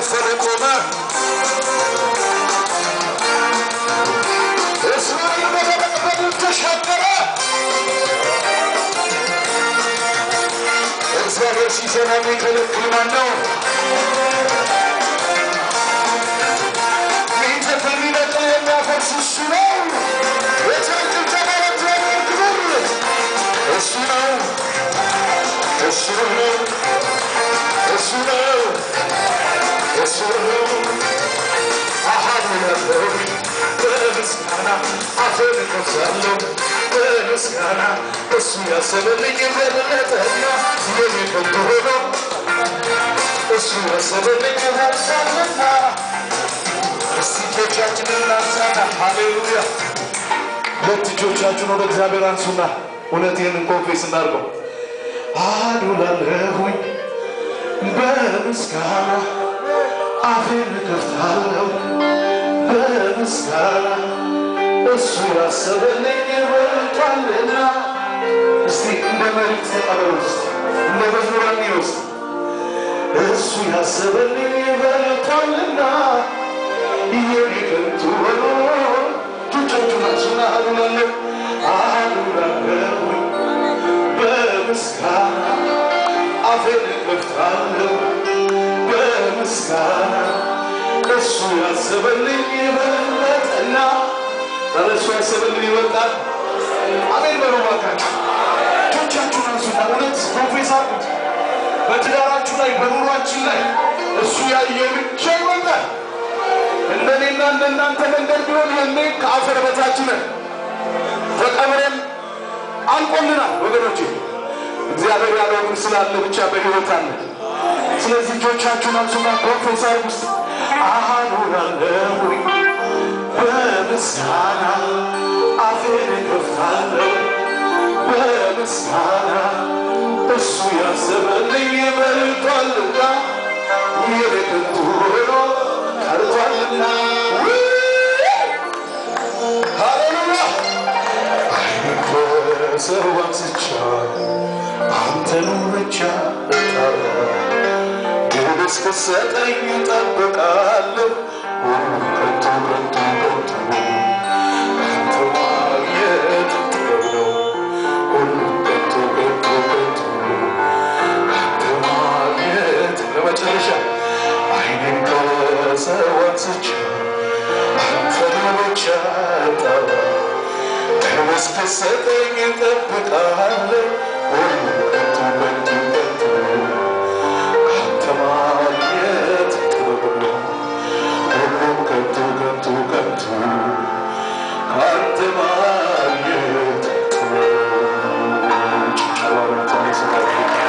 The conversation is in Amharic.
ተከፈለ ቆመ እስራኤል በደረቀበት ተሻገረ እግዚአብሔር ሲሰራ የሚከለክል ማን ነው? እንጨት የሚነቅል የሚያፈርስ እሱ ነው። የቻንጭር ተባለት ክብር እሱ ነው እሱ ነው እሱ ነው እሱ ነው አሃዱ ነበር በምስጋና አፌን እከፍታለሁ በምስጋና እሱ ያሰበልኝ በረከትና የሚፈልግ ሆኖ እሱ ያሰበልኝ ሀሳብና እስቲ እጆቻችንን እናንሳና ሃሌሉያ ሁለት እጆቻችሁን ወደ እግዚአብሔር አንሱና እውነት ይህንን ኮንፌስ እናድርገው አዱላለሁኝ በምስጋና አፌን እከፍታለሁ በምስጋና እሱ ያሰበልኝ በልጧልና እስቲ እንደ መሬት ተቀበሉ ውስጥ እንደ መዝሙራኒ ውስጥ እሱ ያሰበልኝ በልጧልና የኔ ከንቱ ሆኖ እጆቻችሁን አንሱና አዱላለሁኝ በምስጋና አፌን እከፍታለሁ በምስጋና እሱ ያሰበልኝ ይበልጣልና እሱ ያሰበልኝ ይበልጣል አሜን በሉ ባካችሁ እጆቻችሁን አንሱና እውነት ፕሮፌስ አድርጉት በትዳራችሁ ላይ በኑሯችን ላይ እሱ ያየው ብቻ ይበልጣል እንደኔና እንደናንተ መንገድ ቢሆን የኔ ከአፈር በታች ነን ተቀብረን አልቆልናል ወገኖቼ እግዚአብሔር ያለው ግን ስላለ ብቻ በሕይወት አለ ስለዚህ እጆቻችሁን አንሱና ፕሮፌስ አድርጉት አዱላለሁኝ በምስጋና አፌን እከፍታለሁ በምስጋና እሱ ያሰበልኝ ይበልጣልና የኔ ከንቱ ሆኖ ቀርቷልና ሃሌሉያ አይኔን ከሰው አንስቻለሁ አንተኑ ብቻ እጠራለሁ እስክትሰጠኝ እጠብቃለሁ ከንቱ ከንቱ ከንቱ አንተ ማግኘት ጥበብ ነው ሁሉ ከንቱ ከንቱ ከንቱ አንተ ማግኘት ለመጨረሻ አይኔን ከሰው አንስቻለሁ አንተን ብቻ እጠራለሁ እስክትሰጠኝ እጠብቃለሁ ሁሉ ከንቱ ከንቱ ከንቱ ማግኘት ጥበብ ነው ሁሉም ከንቱ ከንቱ ከንቱ ካንተ